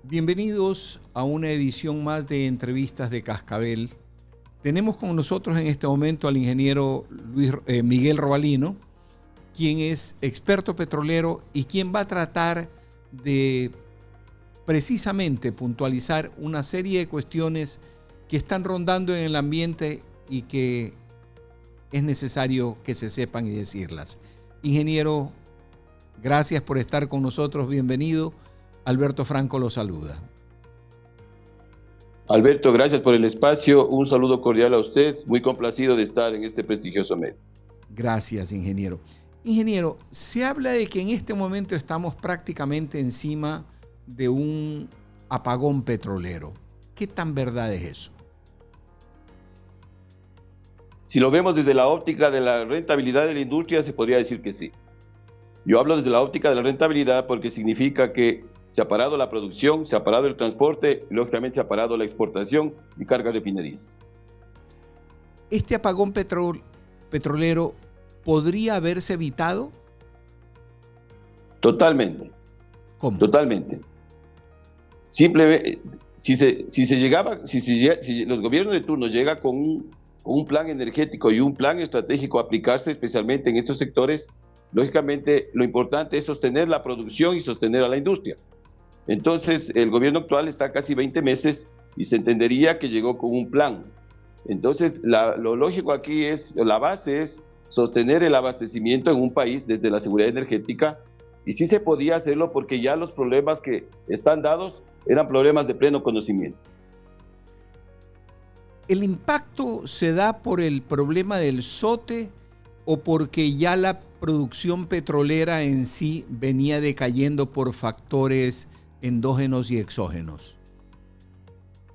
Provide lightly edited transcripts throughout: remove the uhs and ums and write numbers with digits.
Bienvenidos a una edición más de Entrevistas de Cascabel. Tenemos con nosotros en este momento al ingeniero Miguel Robalino, quien es experto petrolero y quien va a tratar de precisamente puntualizar una serie de cuestiones que están rondando en el ambiente y que es necesario que se sepan y decirlas. Ingeniero, gracias por estar con nosotros. Bienvenido. Alberto Franco lo saluda. Alberto, gracias por el espacio. Un saludo cordial a usted. Muy complacido de estar en este prestigioso medio. Gracias, ingeniero. Ingeniero, se habla de que en este momento estamos prácticamente encima de un apagón petrolero. ¿Qué tan verdad es eso? Si lo vemos desde la óptica de la rentabilidad de la industria, se podría decir que sí. Yo hablo desde la óptica de la rentabilidad porque significa que se ha parado la producción, se ha parado el transporte y lógicamente se ha parado la exportación y cargas de refinerías. ¿Este apagón petrolero podría haberse evitado? Totalmente. ¿Cómo? Totalmente. Simplemente, si los gobiernos de turno llegan con un plan energético y un plan estratégico a aplicarse especialmente en estos sectores, lógicamente lo importante es sostener la producción y sostener a la industria. Entonces el gobierno actual está casi 20 meses y se entendería que llegó con un plan. Entonces lo lógico aquí es, la base es sostener el abastecimiento en un país desde la seguridad energética, y sí se podía hacerlo porque ya los problemas que están dados eran problemas de pleno conocimiento. ¿El impacto se da por el problema del SOTE o porque ya la producción petrolera en sí venía decayendo por factores endógenos y exógenos?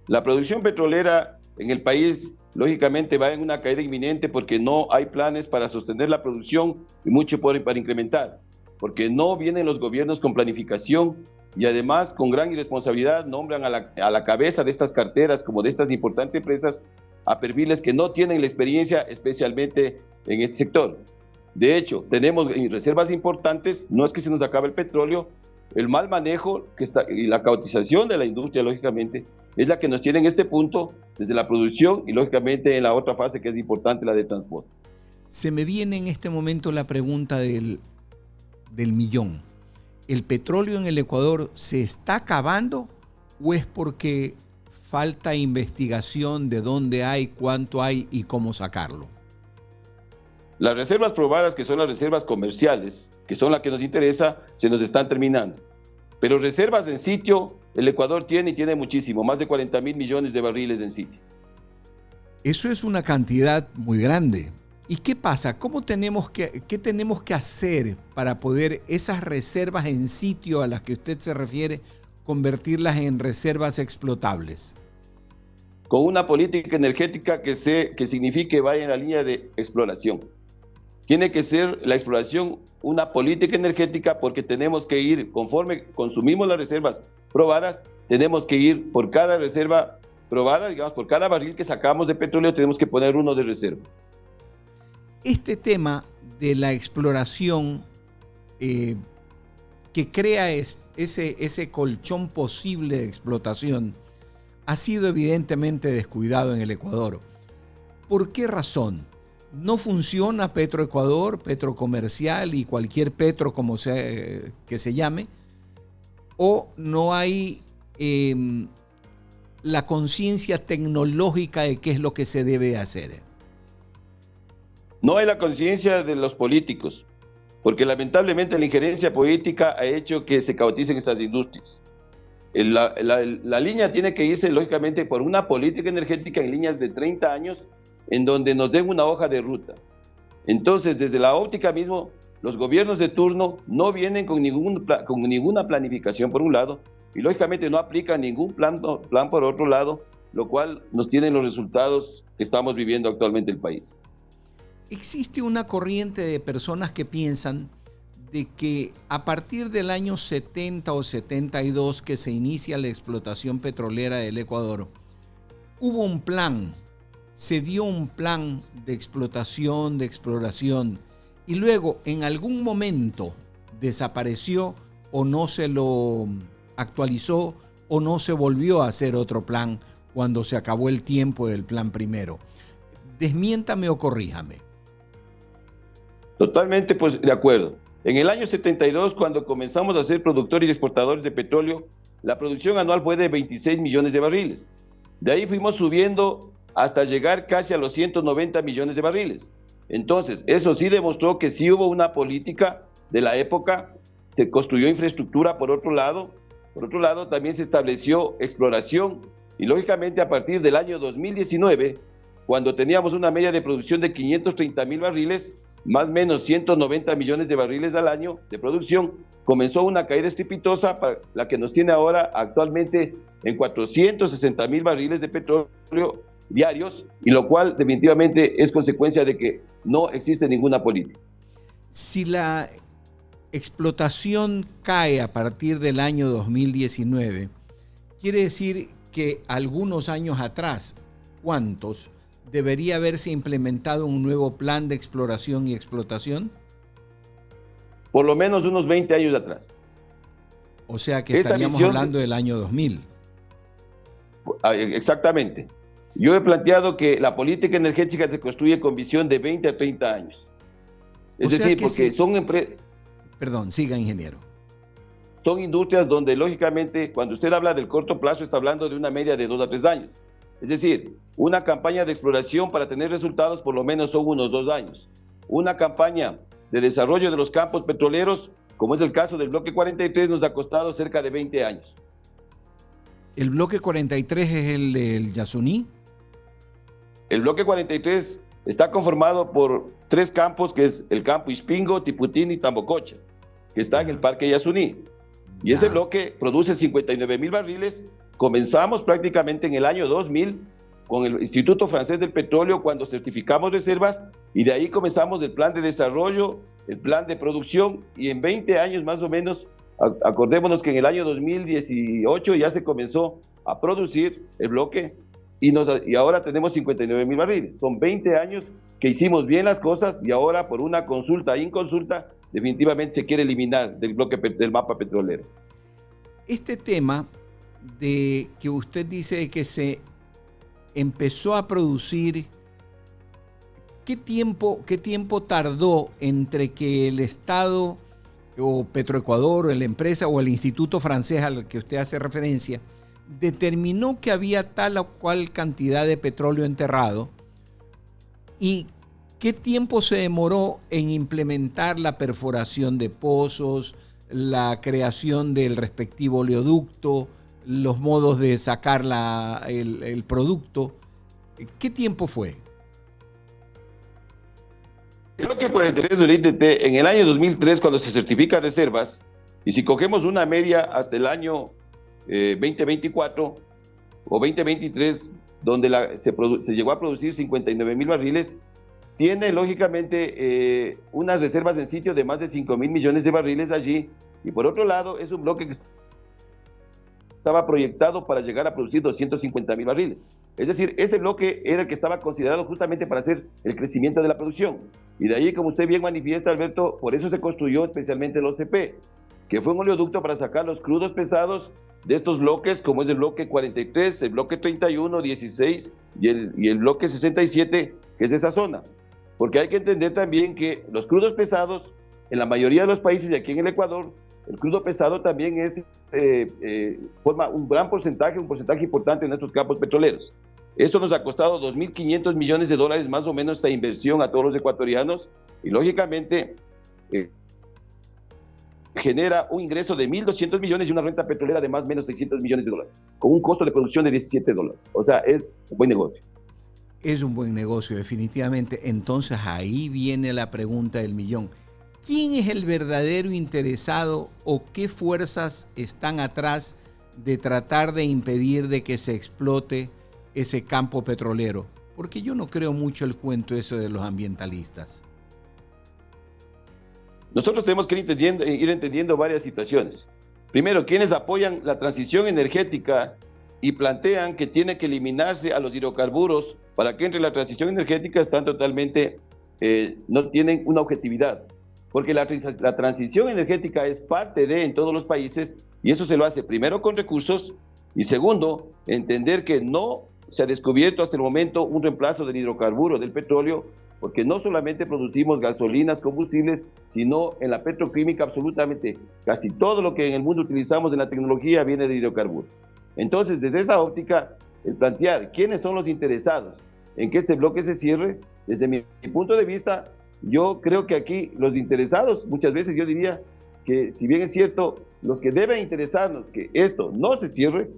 La producción petrolera en el país lógicamente va en una caída inminente porque no hay planes para sostener la producción y mucho para incrementar, porque no vienen los gobiernos con planificación y además con gran irresponsabilidad nombran a la cabeza de estas carteras como de estas importantes empresas a perfiles que no tienen la experiencia especialmente en este sector. De hecho, tenemos reservas importantes, no es que se nos acabe el petróleo, el mal manejo y la caotización de la industria, lógicamente, es la que nos tiene en este punto, desde la producción y, lógicamente, en la otra fase que es importante, la de transporte. Se me viene en este momento la pregunta del millón. ¿El petróleo en el Ecuador se está acabando o es porque falta investigación de dónde hay, cuánto hay y cómo sacarlo? Las reservas probadas, que son las reservas comerciales, que son las que nos interesa, se nos están terminando. Pero reservas en sitio, el Ecuador tiene muchísimo, más de 40.000 millones de barriles en sitio. Eso es una cantidad muy grande. ¿Y qué pasa? ¿Qué tenemos que hacer para poder esas reservas en sitio a las que usted se refiere, convertirlas en reservas explotables? Con una política energética que signifique vaya en la línea de exploración. Tiene que ser la exploración una política energética porque tenemos que ir, conforme consumimos las reservas probadas, tenemos que ir por cada reserva probada, digamos, por cada barril que sacamos de petróleo tenemos que poner uno de reserva. Este tema de la exploración que crea ese colchón posible de explotación ha sido evidentemente descuidado en el Ecuador. ¿Por qué razón? ¿No funciona Petroecuador, Petrocomercial y cualquier petro como que se llame? ¿O no hay la conciencia tecnológica de qué es lo que se debe hacer? No hay la conciencia de los políticos, porque lamentablemente la injerencia política ha hecho que se caoticen estas industrias. La línea tiene que irse lógicamente por una política energética en líneas de 30 años en donde nos den una hoja de ruta. Entonces, desde la óptica mismo, los gobiernos de turno no vienen con ninguna planificación por un lado y lógicamente no aplican ningún plan por otro lado, lo cual nos tiene los resultados que estamos viviendo actualmente en el país. Existe una corriente de personas que piensan de que a partir del año 70 o 72 que se inicia la explotación petrolera del Ecuador, hubo un plan, se dio un plan de explotación, de exploración, y luego en algún momento desapareció o no se lo actualizó o no se volvió a hacer otro plan cuando se acabó el tiempo del plan primero. Desmiéntame o corríjame. Totalmente, pues, de acuerdo. En el año 72, cuando comenzamos a ser productores y exportadores de petróleo, la producción anual fue de 26 millones de barriles. De ahí fuimos subiendo hasta llegar casi a los 190 millones de barriles. Entonces, eso sí demostró que sí hubo una política de la época, se construyó infraestructura por otro lado también se estableció exploración y lógicamente a partir del año 2019, cuando teníamos una media de producción de 530,000 barriles, más o menos 190 millones de barriles al año de producción, comenzó una caída estrepitosa para la que nos tiene ahora actualmente en 460,000 barriles de petróleo diarios, y lo cual definitivamente es consecuencia de que no existe ninguna política. Si la explotación cae a partir del año 2019, quiere decir que algunos años atrás, ¿cuántos? ¿Debería haberse implementado un nuevo plan de exploración y explotación? Por lo menos unos 20 años atrás. O sea que estaríamos hablando del año 2000. Exactamente. Yo he planteado que la política energética se construye con visión de 20 a 30 años. Es decir, porque son empresas... Perdón, siga, ingeniero. Son industrias donde, lógicamente, cuando usted habla del corto plazo, está hablando de una media de 2 a 3 años. Es decir, una campaña de exploración para tener resultados por lo menos son unos 2 años. Una campaña de desarrollo de los campos petroleros, como es el caso del bloque 43, nos ha costado cerca de 20 años. ¿El bloque 43 es el del Yasuní? El bloque 43 está conformado por 3 campos, que es el campo Ispingo, Tiputín y Tambococha, que está en el Parque Yasuní. Y ese bloque produce 59,000 barriles. Comenzamos prácticamente en el año 2000 con el Instituto Francés del Petróleo cuando certificamos reservas, y de ahí comenzamos el plan de desarrollo, el plan de producción, y en 20 años más o menos, acordémonos que en el año 2018 ya se comenzó a producir el bloque y ahora tenemos 59,000 barriles. Son 20 años que hicimos bien las cosas y ahora por una consulta e inconsulta definitivamente se quiere eliminar del bloque del mapa petrolero. Este tema de que usted dice que se empezó a producir, ¿qué tiempo tardó entre que el Estado o Petroecuador o la empresa o el Instituto Francés al que usted hace referencia determinó que había tal o cual cantidad de petróleo enterrado? ¿Y qué tiempo se demoró en implementar la perforación de pozos, la creación del respectivo oleoducto, los modos de sacar el producto? ¿Qué tiempo fue? Creo que por el interés del ITT, en el año 2003, cuando se certifican reservas, y si cogemos una media hasta el año 2024 o 2023, donde se llegó a producir 59,000 barriles, tiene lógicamente unas reservas en sitio de más de 5,000 millones de barriles allí, y por otro lado es un bloque que estaba proyectado para llegar a producir 250,000 barriles. Es decir, ese bloque era el que estaba considerado justamente para hacer el crecimiento de la producción. Y de ahí, como usted bien manifiesta, Alberto, por eso se construyó especialmente el OCP, que fue un oleoducto para sacar los crudos pesados de estos bloques, como es el bloque 43, el bloque 31, 16 y el bloque 67, que es de esa zona. Porque hay que entender también que los crudos pesados, en la mayoría de los países y aquí en el Ecuador, el crudo pesado también forma un gran porcentaje, un porcentaje importante en nuestros campos petroleros. Esto nos ha costado 2.500 millones de dólares más o menos esta inversión a todos los ecuatorianos, y lógicamente genera un ingreso de 1.200 millones y una renta petrolera de más o menos 600 millones de dólares, con un costo de producción de $17. O sea, es un buen negocio. Es un buen negocio, definitivamente. Entonces ahí viene la pregunta del millón. ¿Quién es el verdadero interesado o qué fuerzas están atrás de tratar de impedir de que se explote ese campo petrolero? Porque yo no creo mucho el cuento eso de los ambientalistas. Nosotros tenemos que ir entendiendo varias situaciones. Primero, quienes apoyan la transición energética y plantean que tiene que eliminarse a los hidrocarburos para que entre la transición energética están totalmente, no tienen una objetividad. Porque la transición energética es parte de en todos los países, y eso se lo hace primero con recursos Y segundo, entender que no se ha descubierto hasta el momento un reemplazo del hidrocarburo, del petróleo, porque no solamente producimos gasolinas, combustibles, sino en la petroquímica absolutamente casi todo lo que en el mundo utilizamos en la tecnología viene de hidrocarburos. Entonces, desde esa óptica, el plantear quiénes son los interesados en que este bloque se cierre, desde mi punto de vista, yo creo que aquí los interesados, muchas veces yo diría que si bien es cierto, los que deben interesarnos que esto no se cierre,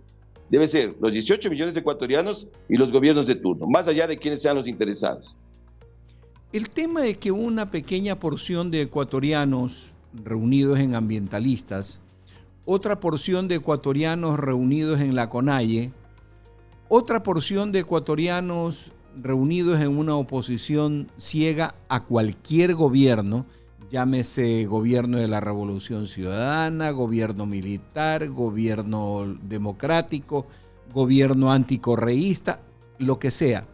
debe ser los 18 millones de ecuatorianos y los gobiernos de turno, más allá de quiénes sean los interesados. El tema de que una pequeña porción de ecuatorianos reunidos en ambientalistas, otra porción de ecuatorianos reunidos en la CONAIE, otra porción de ecuatorianos reunidos en una oposición ciega a cualquier gobierno, llámese gobierno de la Revolución Ciudadana, gobierno militar, gobierno democrático, gobierno anticorreísta, lo que sea,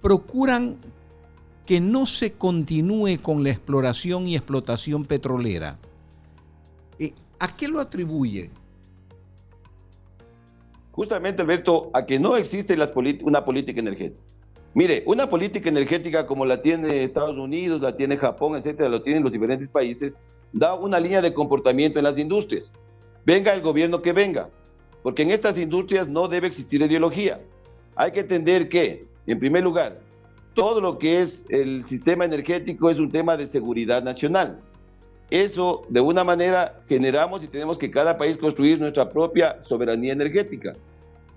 procuran que no se continúe con la exploración y explotación petrolera. ¿A qué lo atribuye? Justamente, Alberto, a que no existe una política energética. Mire, una política energética como la tiene Estados Unidos, la tiene Japón, etcétera, lo tienen los diferentes países, da una línea de comportamiento en las industrias. Venga el gobierno que venga, porque en estas industrias no debe existir ideología. Hay que entender que, en primer lugar, todo lo que es el sistema energético es un tema de seguridad nacional. Eso, de una manera, generamos y tenemos que cada país construir nuestra propia soberanía energética.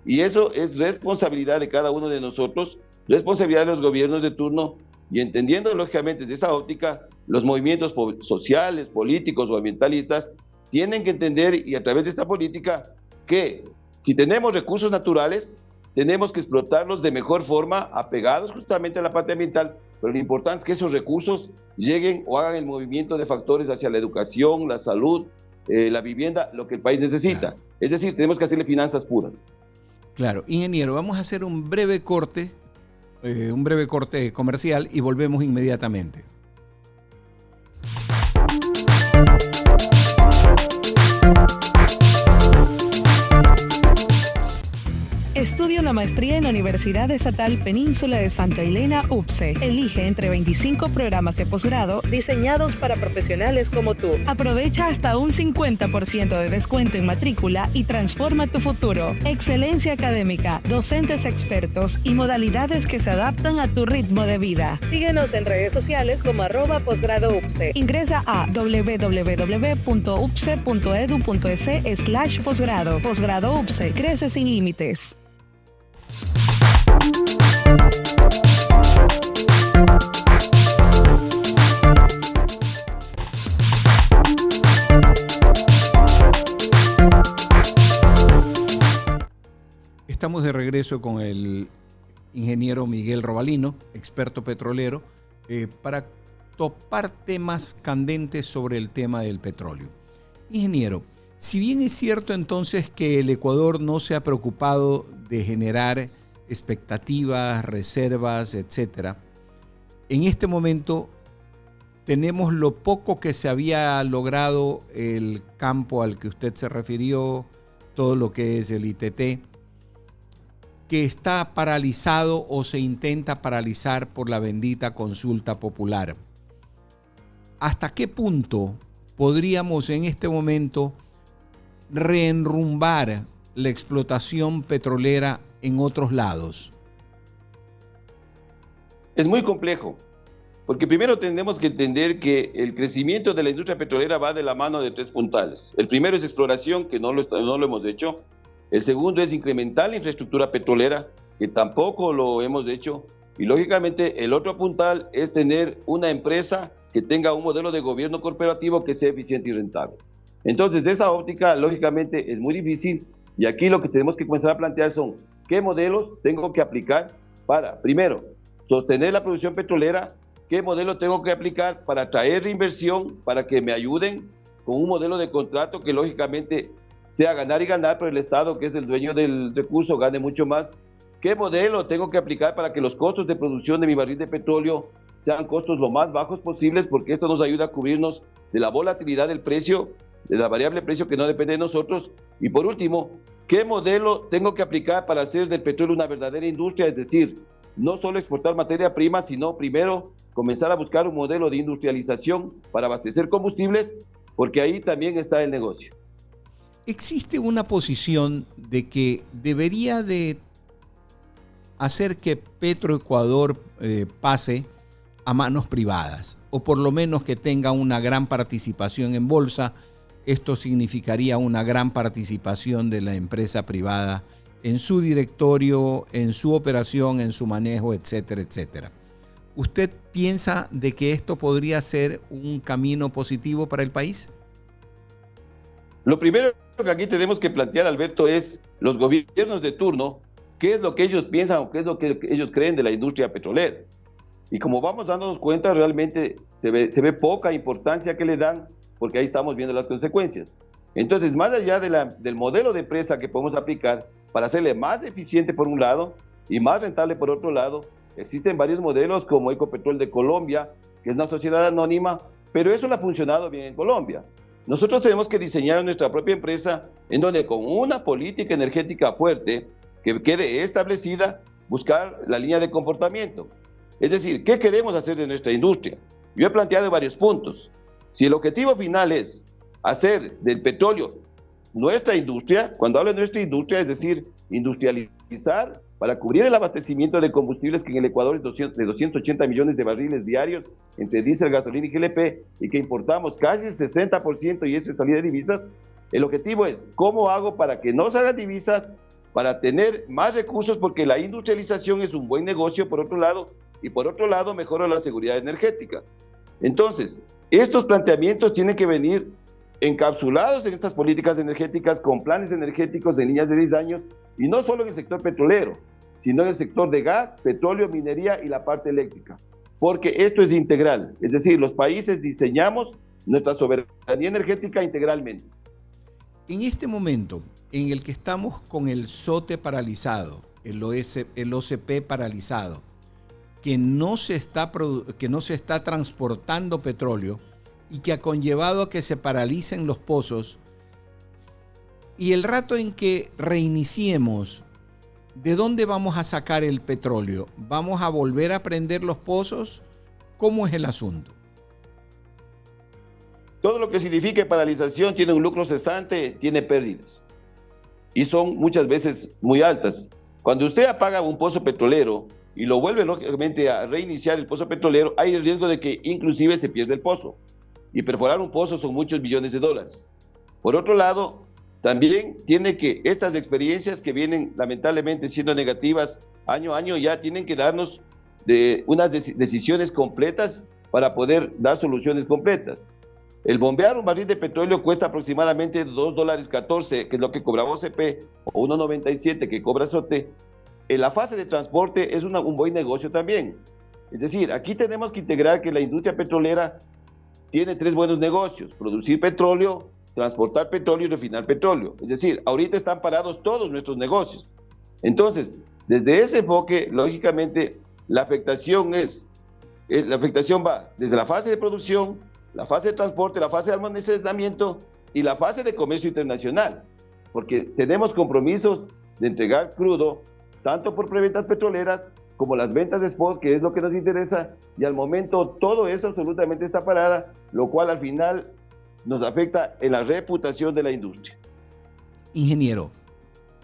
Y eso es responsabilidad de cada uno de nosotros, responsabilidad de los gobiernos de turno, y entendiendo lógicamente desde esa óptica, los movimientos sociales, políticos o ambientalistas tienen que entender, y a través de esta política, que si tenemos recursos naturales, tenemos que explotarlos de mejor forma, apegados justamente a la parte ambiental, pero lo importante es que esos recursos lleguen o hagan el movimiento de factores hacia la educación, la salud, la vivienda, lo que el país necesita. Claro. Es decir, tenemos que hacerle finanzas puras. Claro, ingeniero, vamos a hacer un breve corte comercial y volvemos inmediatamente. Estudia una maestría en la Universidad Estatal Península de Santa Elena, UPCE. Elige entre 25 programas de posgrado diseñados para profesionales como tú. Aprovecha hasta un 50% de descuento en matrícula y transforma tu futuro. Excelencia académica, docentes expertos y modalidades que se adaptan a tu ritmo de vida. Síguenos en redes sociales como @posgradoupce. Ingresa a www.upce.edu.es/posgrado. Posgrado UPCE, crece sin límites. Estamos de regreso con el ingeniero Miguel Robalino, experto petrolero, para topar temas candentes sobre el tema del petróleo. Ingeniero, si bien es cierto entonces que el Ecuador no se ha preocupado de generar expectativas, reservas, etcétera, en este momento tenemos lo poco que se había logrado el campo al que usted se refirió, todo lo que es el ITT, que está paralizado o se intenta paralizar por la bendita consulta popular. ¿Hasta qué punto podríamos en este momento reenrumbar la explotación petrolera en otros lados? Es muy complejo, porque primero tenemos que entender que el crecimiento de la industria petrolera va de la mano de tres puntales. El primero es exploración, que no lo hemos hecho. El segundo es incrementar la infraestructura petrolera, que tampoco lo hemos hecho. Y lógicamente el otro puntal es tener una empresa que tenga un modelo de gobierno corporativo que sea eficiente y rentable. Entonces, de esa óptica, lógicamente es muy difícil, y aquí lo que tenemos que comenzar a plantear son qué modelos tengo que aplicar para, primero, sostener la producción petrolera, qué modelo tengo que aplicar para atraer inversión, para que me ayuden con un modelo de contrato que lógicamente sea ganar y ganar, pero el Estado, que es el dueño del recurso, gane mucho más. ¿Qué modelo tengo que aplicar para que los costos de producción de mi barril de petróleo sean costos lo más bajos posibles? Porque esto nos ayuda a cubrirnos de la volatilidad del precio, de la variable precio que no depende de nosotros. Y por último, ¿qué modelo tengo que aplicar para hacer del petróleo una verdadera industria? Es decir, no solo exportar materia prima, sino primero comenzar a buscar un modelo de industrialización para abastecer combustibles, porque ahí también está el negocio. ¿Existe una posición de que debería de hacer que Petroecuador pase a manos privadas, o por lo menos que tenga una gran participación en bolsa? Esto significaría una gran participación de la empresa privada en su directorio, en su operación, en su manejo, etcétera, etcétera. ¿Usted piensa de que esto podría ser un camino positivo para el país? Lo primero que aquí tenemos que plantear, Alberto, es los gobiernos de turno, qué es lo que ellos piensan o qué es lo que ellos creen de la industria petrolera. Y como vamos dándonos cuenta, realmente se ve poca importancia que le dan, porque ahí estamos viendo las consecuencias. Entonces, más allá del modelo de empresa que podemos aplicar para hacerle más eficiente por un lado y más rentable por otro lado, existen varios modelos como Ecopetrol de Colombia, que es una sociedad anónima, pero eso no ha funcionado bien en Colombia. Nosotros tenemos que diseñar nuestra propia empresa en donde con una política energética fuerte que quede establecida, buscar la línea de comportamiento. Es decir, ¿qué queremos hacer de nuestra industria? Yo he planteado varios puntos. Si el objetivo final es hacer del petróleo nuestra industria, cuando hablo de nuestra industria, es decir, industrializar para cubrir el abastecimiento de combustibles que en el Ecuador es de 280 millones de barriles diarios entre diésel, gasolina y GLP, y que importamos casi el 60% y eso es salida de divisas. El objetivo es, ¿cómo hago para que no salgan divisas, para tener más recursos? Porque la industrialización es un buen negocio por otro lado, y por otro lado mejora la seguridad energética. Entonces, estos planteamientos tienen que venir encapsulados en estas políticas energéticas con planes energéticos en líneas de 10 años, y no solo en el sector petrolero, sino en el sector de gas, petróleo, minería y la parte eléctrica, porque esto es integral, es decir, los países diseñamos nuestra soberanía energética integralmente. En este momento en el que estamos con el SOTE paralizado, el OCP paralizado, que no se está transportando petróleo y que ha conllevado a que se paralicen los pozos, y el rato en que reiniciemos, ¿de dónde vamos a sacar el petróleo? ¿Vamos a volver a prender los pozos? ¿Cómo es el asunto? Todo lo que signifique paralización tiene un lucro cesante, tiene pérdidas. Y son muchas veces muy altas. Cuando usted apaga un pozo petrolero y lo vuelve lógicamente a reiniciar el pozo petrolero, hay el riesgo de que inclusive se pierda el pozo. Y perforar un pozo son muchos millones de dólares. Por otro lado, también tiene que estas experiencias que vienen lamentablemente siendo negativas año a año, ya tienen que darnos unas decisiones completas para poder dar soluciones completas. El bombear un barril de petróleo cuesta aproximadamente $2.14, que es lo que cobra OCP, o $1.97 que cobra SOTE. En la fase de transporte es un buen negocio también. Es decir, aquí tenemos que integrar que la industria petrolera tiene 3 buenos negocios: producir petróleo, transportar petróleo y refinar petróleo. Es decir, ahorita están parados todos nuestros negocios. Entonces, desde ese enfoque, lógicamente, la afectación va desde la fase de producción, la fase de transporte, la fase de almacenamiento y la fase de comercio internacional, porque tenemos compromisos de entregar crudo, tanto por preventas petroleras como las ventas de spot, que es lo que nos interesa, y al momento todo eso absolutamente está parada, lo cual al final nos afecta en la reputación de la industria. Ingeniero,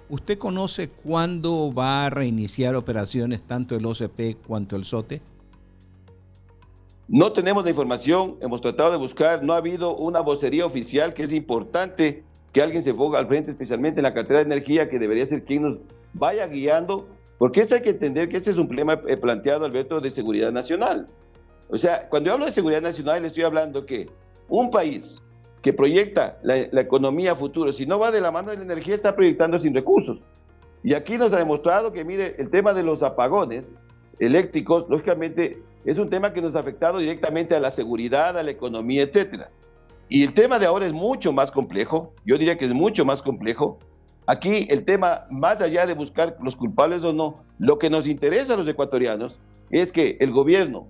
¿usted conoce cuándo va a reiniciar operaciones tanto el OCP cuanto el SOTE? No tenemos la información, hemos tratado de buscar, no ha habido una vocería oficial, que es importante que alguien se ponga al frente, especialmente en la cartera de energía, que debería ser quien nos vaya guiando, porque esto hay que entender que este es un problema planteado, Alberto, de seguridad nacional. O sea, cuando yo hablo de seguridad nacional, le estoy hablando que un país que proyecta la economía a futuro, si no va de la mano de la energía, está proyectando sin recursos. Y aquí nos ha demostrado que, mire, el tema de los apagones eléctricos, lógicamente, es un tema que nos ha afectado directamente a la seguridad, a la economía, etcétera. Y el tema de ahora es mucho más complejo, yo diría que es mucho más complejo. Aquí el tema, más allá de buscar los culpables o no, lo que nos interesa a los ecuatorianos es que el gobierno,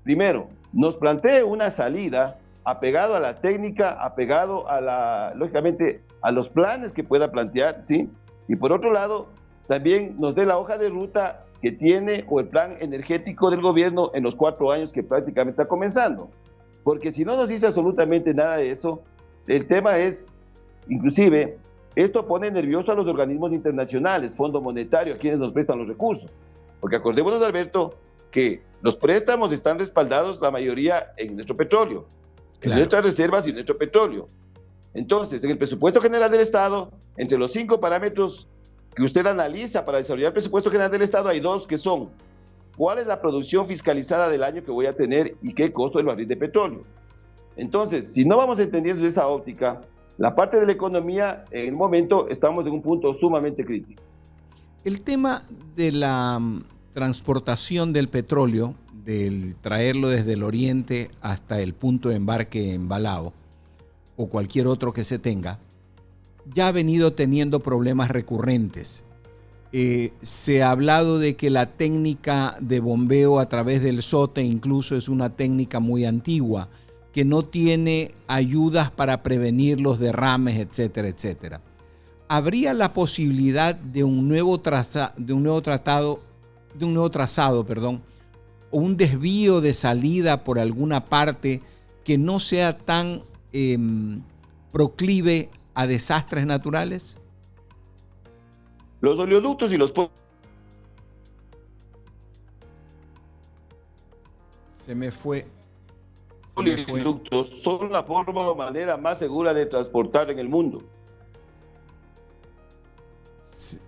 primero, nos plantee una salida apegado a la técnica, apegado a lógicamente, a los planes que pueda plantear, ¿sí? y por otro lado, también nos dé la hoja de ruta que tiene o el plan energético del gobierno en los 4 años que prácticamente está comenzando. Porque si no nos dice absolutamente nada de eso, el tema es, inclusive, esto pone nervioso a los organismos internacionales, Fondo Monetario, a quienes nos prestan los recursos. Porque acordémonos, Alberto, que los préstamos están respaldados la mayoría en nuestro petróleo, en nuestras reservas y en nuestro petróleo. Entonces, en el presupuesto general del Estado, entre los 5 parámetros que usted analiza para desarrollar el presupuesto general del Estado, hay 2 que son: ¿cuál es la producción fiscalizada del año que voy a tener y qué costo del barril de petróleo? Entonces, si no vamos entendiendo esa óptica, la parte de la economía, en el momento, estamos en un punto sumamente crítico. El tema de la transportación del petróleo, del traerlo desde el oriente hasta el punto de embarque en Balao o cualquier otro que se tenga, ya ha venido teniendo problemas recurrentes. Se ha hablado de que la técnica de bombeo a través del SOTE incluso es una técnica muy antigua, que no tiene ayudas para prevenir los derrames, etcétera, etcétera. ¿Habría la posibilidad de un nuevo trazado, o un desvío de salida por alguna parte que no sea tan proclive a desastres naturales? Los oleoductos y los oleoductos son la forma o manera más segura de transportar en el mundo. Sí.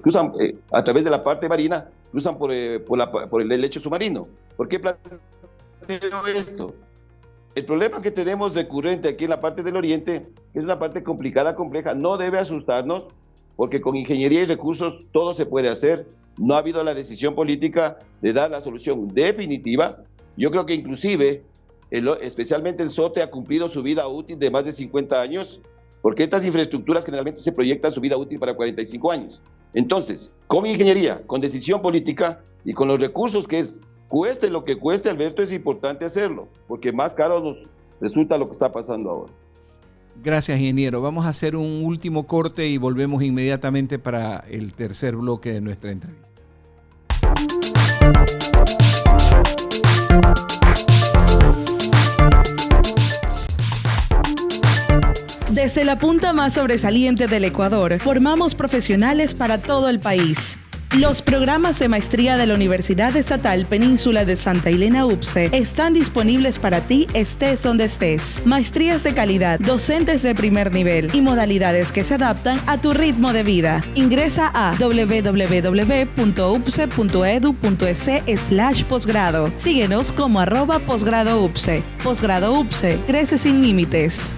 Cruzan a través de la parte marina, cruzan por el lecho submarino. ¿Por qué planteo esto? El problema que tenemos recurrente aquí en la parte del oriente, que es una parte complicada, compleja, no debe asustarnos, porque con ingeniería y recursos todo se puede hacer. No ha habido la decisión política de dar la solución definitiva. Yo creo que inclusive, especialmente el SOTE, ha cumplido su vida útil de más de 50 años, porque estas infraestructuras generalmente se proyectan su vida útil para 45 años. Entonces, con ingeniería, con decisión política y con los recursos que es, cueste lo que cueste, Alberto, es importante hacerlo, porque más caro nos resulta lo que está pasando ahora. Gracias, ingeniero. Vamos a hacer un último corte y volvemos inmediatamente para el tercer bloque de nuestra entrevista. Desde la punta más sobresaliente del Ecuador, formamos profesionales para todo el país. Los programas de maestría de la Universidad Estatal Península de Santa Elena UPCE están disponibles para ti, estés donde estés. Maestrías de calidad, docentes de primer nivel y modalidades que se adaptan a tu ritmo de vida. Ingresa a www.upce.edu.es/posgrado. Síguenos como @posgradoupce. Posgrado UPCE, crece sin límites.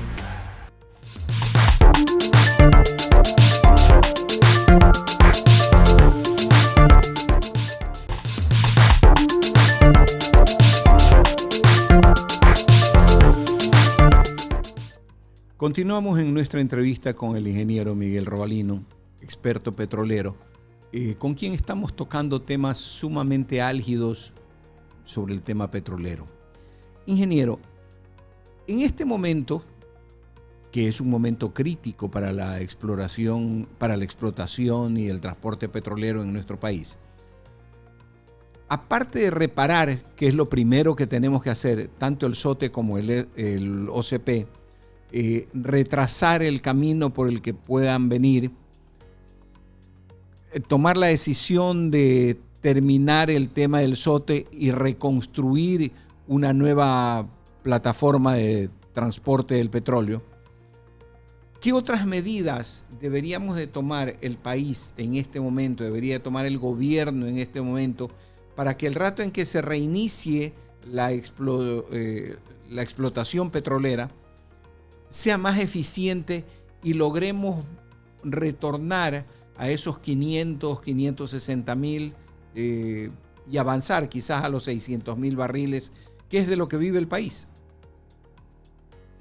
Continuamos en nuestra entrevista con el ingeniero Miguel Robalino, experto petrolero, con quien estamos tocando temas sumamente álgidos sobre el tema petrolero. Ingeniero, en este momento, que es un momento crítico para la exploración, para la explotación y el transporte petrolero en nuestro país, aparte de reparar, que es lo primero que tenemos que hacer, tanto el SOTE como el OCP, retrasar el camino por el que puedan venir, tomar la decisión de terminar el tema del SOTE y reconstruir una nueva plataforma de transporte del petróleo. ¿Qué otras medidas deberíamos de tomar el país en este momento, debería tomar el gobierno en este momento, para que el rato en que se reinicie la explotación petrolera sea más eficiente y logremos retornar a esos 560,000 y avanzar quizás a los 600,000 barriles, que es de lo que vive el país?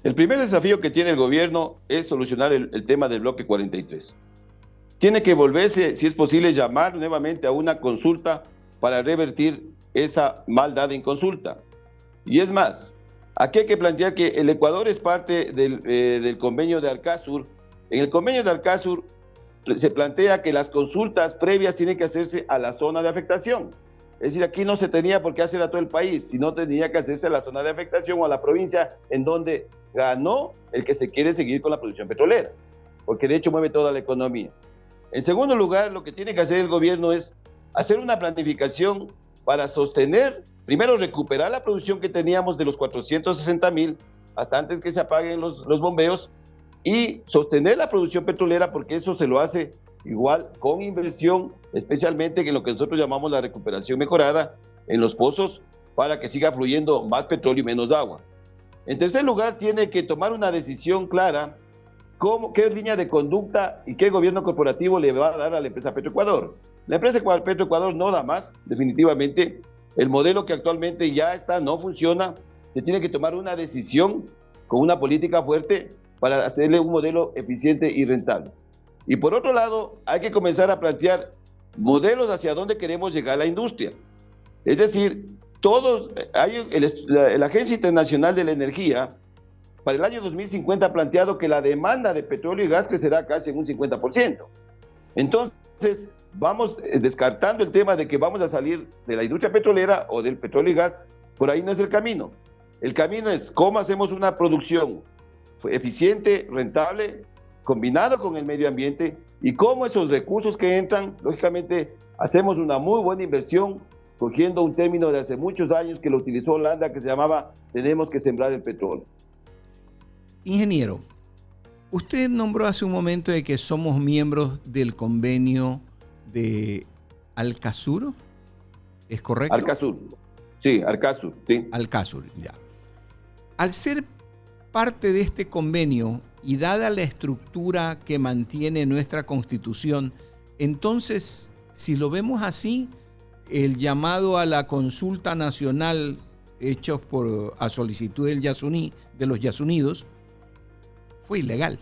El primer desafío que tiene el gobierno es solucionar el tema del bloque 43. Tiene que volverse, si es posible, llamar nuevamente a una consulta para revertir esa maldad en consulta. Y es más, Aquí hay que plantear que el Ecuador es parte del convenio de Arcasur. En el convenio de Arcasur se plantea que las consultas previas tienen que hacerse a la zona de afectación. Es decir, aquí no se tenía por qué hacer a todo el país, sino tenía que hacerse a la zona de afectación o a la provincia en donde ganó el que se quiere seguir con la producción petrolera, porque de hecho mueve toda la economía. En segundo lugar, lo que tiene que hacer el gobierno es hacer una planificación para sostener, primero recuperar la producción que teníamos de los 460,000 hasta antes que se apaguen los bombeos, y sostener la producción petrolera, porque eso se lo hace igual con inversión, especialmente en lo que nosotros llamamos la recuperación mejorada en los pozos, para que siga fluyendo más petróleo y menos agua. En tercer lugar, tiene que tomar una decisión clara, qué línea de conducta y qué gobierno corporativo le va a dar a la empresa Petroecuador. La empresa Petroecuador no da más, definitivamente. El modelo que actualmente ya está no funciona. Se tiene que tomar una decisión con una política fuerte para hacerle un modelo eficiente y rentable. Y por otro lado, hay que comenzar a plantear modelos hacia dónde queremos llegar a la industria. Es decir, la Agencia Internacional de la Energía para el año 2050 ha planteado que la demanda de petróleo y gas crecerá casi en un 50%. Entonces, vamos descartando el tema de que vamos a salir de la industria petrolera o del petróleo y gas. Por ahí no es el camino. El camino es cómo hacemos una producción eficiente, rentable, combinado con el medio ambiente, y cómo esos recursos que entran, lógicamente, hacemos una muy buena inversión, cogiendo un término de hace muchos años que lo utilizó Holanda, que se llamaba tenemos que sembrar el petróleo. Ingeniero, usted nombró hace un momento de que somos miembros del convenio de Alcasur, ¿es correcto? Arcasur, sí, Arcasur, sí. Alcasur, ya. Al ser parte de este convenio y dada la estructura que mantiene nuestra Constitución, entonces, si lo vemos así, el llamado a la consulta nacional hecho a solicitud de los Yasunidos fue ilegal.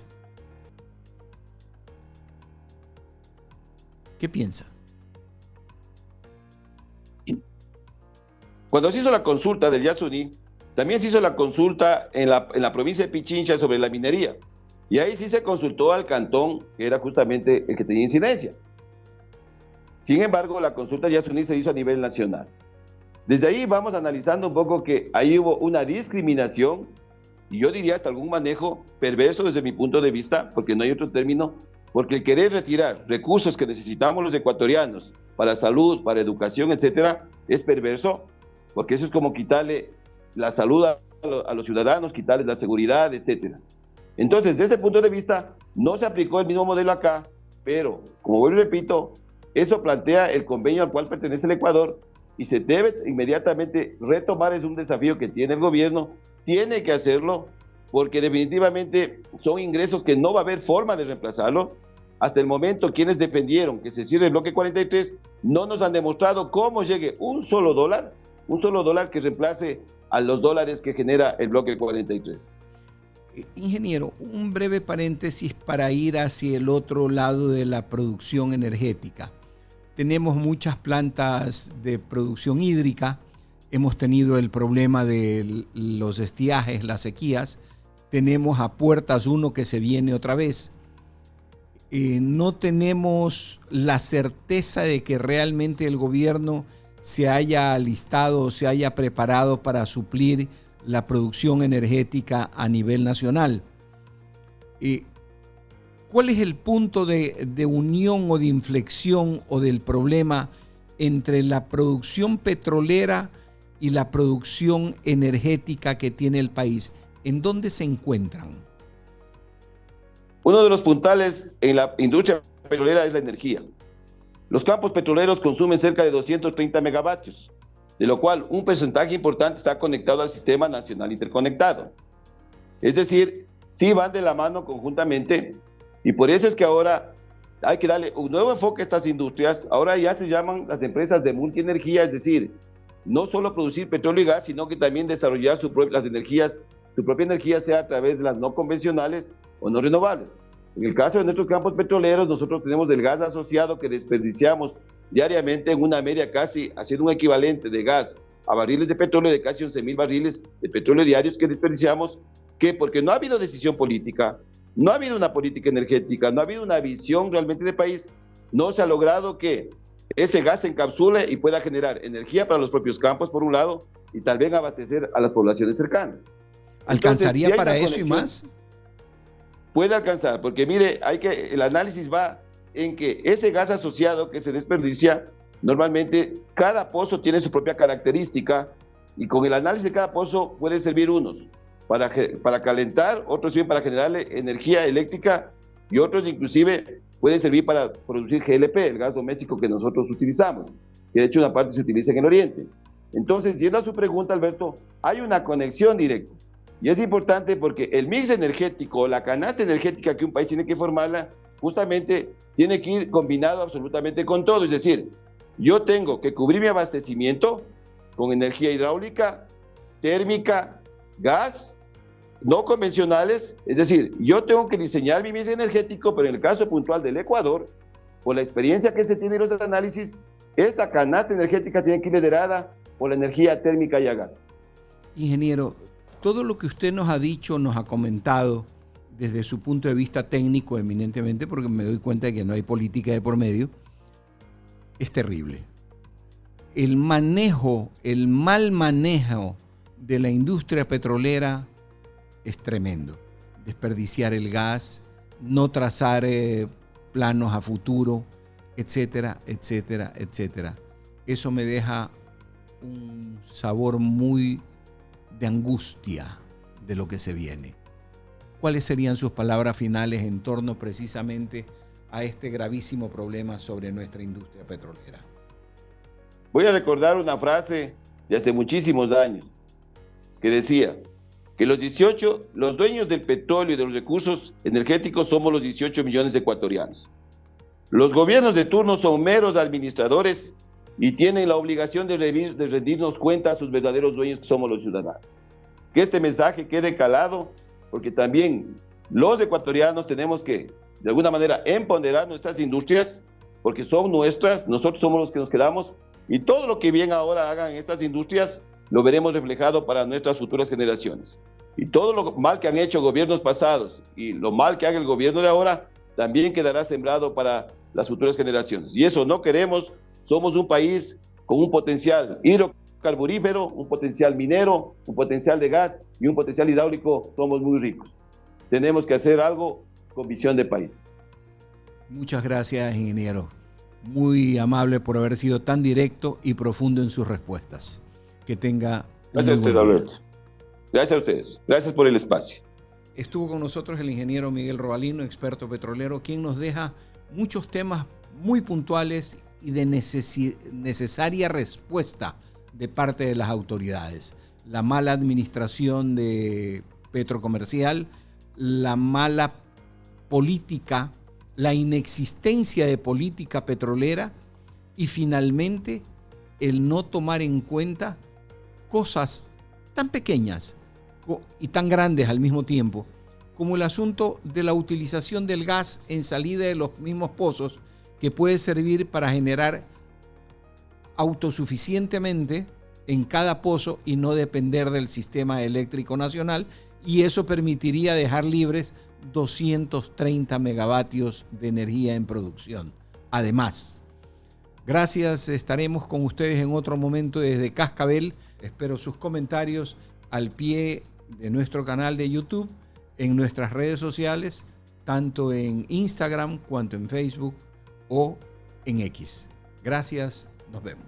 ¿Qué piensa? Cuando se hizo la consulta del Yasuní, también se hizo la consulta en la provincia de Pichincha sobre la minería. Y ahí sí se consultó al cantón, que era justamente el que tenía incidencia. Sin embargo, la consulta del Yasuní se hizo a nivel nacional. Desde ahí vamos analizando un poco que ahí hubo una discriminación, y yo diría hasta algún manejo perverso desde mi punto de vista, porque no hay otro término, porque el querer retirar recursos que necesitamos los ecuatorianos para salud, para educación, etcétera, es perverso, porque eso es como quitarle la salud a los ciudadanos, quitarles la seguridad, etcétera. Entonces, desde ese punto de vista, no se aplicó el mismo modelo acá, pero, como vuelvo y repito, eso plantea el convenio al cual pertenece el Ecuador y se debe inmediatamente retomar. Es un desafío que tiene el gobierno, tiene que hacerlo, porque definitivamente son ingresos que no va a haber forma de reemplazarlo. Hasta el momento, quienes defendieron que se cierre el bloque 43 no nos han demostrado cómo llegue un solo dólar que reemplace a los dólares que genera el bloque 43. Ingeniero, un breve paréntesis para ir hacia el otro lado de la producción energética. Tenemos muchas plantas de producción hídrica, hemos tenido el problema de los estiajes, las sequías, tenemos a puertas uno que se viene otra vez. No tenemos la certeza de que realmente el gobierno se haya alistado o se haya preparado para suplir la producción energética a nivel nacional. ¿Cuál es el punto de unión o de inflexión o del problema entre la producción petrolera y la producción energética que tiene el país? ¿En dónde se encuentran? Uno de los puntales en la industria petrolera es la energía. Los campos petroleros consumen cerca de 230 megavatios, de lo cual un porcentaje importante está conectado al Sistema Nacional Interconectado. Es decir, sí van de la mano conjuntamente, y por eso es que ahora hay que darle un nuevo enfoque a estas industrias. Ahora ya se llaman las empresas de multienergía, es decir, no solo producir petróleo y gas, sino que también desarrollar su propia energía, sea a través de las no convencionales o no renovables. En el caso de nuestros campos petroleros, nosotros tenemos el gas asociado que desperdiciamos diariamente en una media casi haciendo un equivalente de gas a barriles de petróleo, de casi 11.000 barriles de petróleo diarios que desperdiciamos, que porque no ha habido decisión política, no ha habido una política energética, no ha habido una visión realmente de país, no se ha logrado que ese gas se encapsule y pueda generar energía para los propios campos, por un lado, y tal vez abastecer a las poblaciones cercanas. ¿Alcanzaría entonces, si para eso y más? Puede alcanzar, porque mire, el análisis va en que ese gas asociado que se desperdicia, normalmente cada pozo tiene su propia característica, y con el análisis de cada pozo puede servir unos para calentar, otros sirven para generarle energía eléctrica, y otros inclusive pueden servir para producir GLP, el gas doméstico que nosotros utilizamos, que de hecho una parte se utiliza en el Oriente. Entonces, yendo a su pregunta, Alberto, hay una conexión directa. Y es importante porque el mix energético, la canasta energética que un país tiene que formarla, justamente tiene que ir combinado absolutamente con todo. Es decir, yo tengo que cubrir mi abastecimiento con energía hidráulica, térmica, gas, no convencionales. Es decir, yo tengo que diseñar mi mix energético, pero en el caso puntual del Ecuador, por la experiencia que se tiene en los análisis, esa canasta energética tiene que ir liderada por la energía térmica y a gas. Ingeniero, todo lo que usted nos ha dicho, nos ha comentado desde su punto de vista técnico eminentemente, porque me doy cuenta de que no hay política de por medio, es terrible. El mal manejo de la industria petrolera es tremendo. Desperdiciar el gas, no trazar planos a futuro, etcétera, etcétera, etcétera. Eso me deja un sabor muy de angustia de lo que se viene. ¿Cuáles serían sus palabras finales en torno precisamente a este gravísimo problema sobre nuestra industria petrolera? Voy a recordar una frase de hace muchísimos años que decía que los dueños del petróleo y de los recursos energéticos somos los 18 millones de ecuatorianos. Los gobiernos de turno son meros administradores y tienen la obligación de rendirnos cuenta a sus verdaderos dueños, que somos los ciudadanos. Que este mensaje quede calado, porque también los ecuatorianos tenemos que, de alguna manera, empoderar nuestras industrias, porque son nuestras, nosotros somos los que nos quedamos, y todo lo que bien ahora hagan estas industrias, lo veremos reflejado para nuestras futuras generaciones. Y todo lo mal que han hecho gobiernos pasados, y lo mal que haga el gobierno de ahora, también quedará sembrado para las futuras generaciones. Y eso no queremos. Somos un país con un potencial hidrocarburífero, un potencial minero, un potencial de gas y un potencial hidráulico. Somos muy ricos. Tenemos que hacer algo con visión de país. Muchas gracias, ingeniero. Muy amable por haber sido tan directo y profundo en sus respuestas. Que tenga un Gracias a usted, buen día. Alberto. Gracias a ustedes. Gracias por el espacio. Estuvo con nosotros el ingeniero Miguel Robalino, experto petrolero, quien nos deja muchos temas muy puntuales y de necesaria respuesta de parte de las autoridades. La mala administración de Petrocomercial, la mala política, la inexistencia de política petrolera y finalmente el no tomar en cuenta cosas tan pequeñas y tan grandes al mismo tiempo, como el asunto de la utilización del gas en salida de los mismos pozos, que puede servir para generar autosuficientemente en cada pozo y no depender del sistema eléctrico nacional, y eso permitiría dejar libres 230 megavatios de energía en producción. Además, gracias, estaremos con ustedes en otro momento desde Cascabel. Espero sus comentarios al pie de nuestro canal de YouTube, en nuestras redes sociales, tanto en Instagram cuanto en Facebook o en X. Gracias, nos vemos.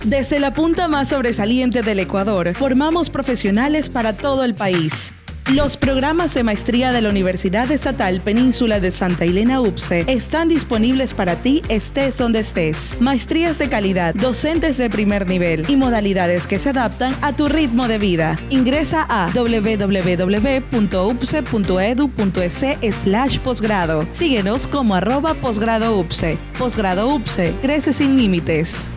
Desde la punta más sobresaliente del Ecuador, formamos profesionales para todo el país. Los programas de maestría de la Universidad Estatal Península de Santa Elena UPCE están disponibles para ti, estés donde estés. Maestrías de calidad, docentes de primer nivel y modalidades que se adaptan a tu ritmo de vida. Ingresa a www.upce.edu.es/posgrado. Síguenos como @posgradoupce. Posgrado UPCE, crece sin límites.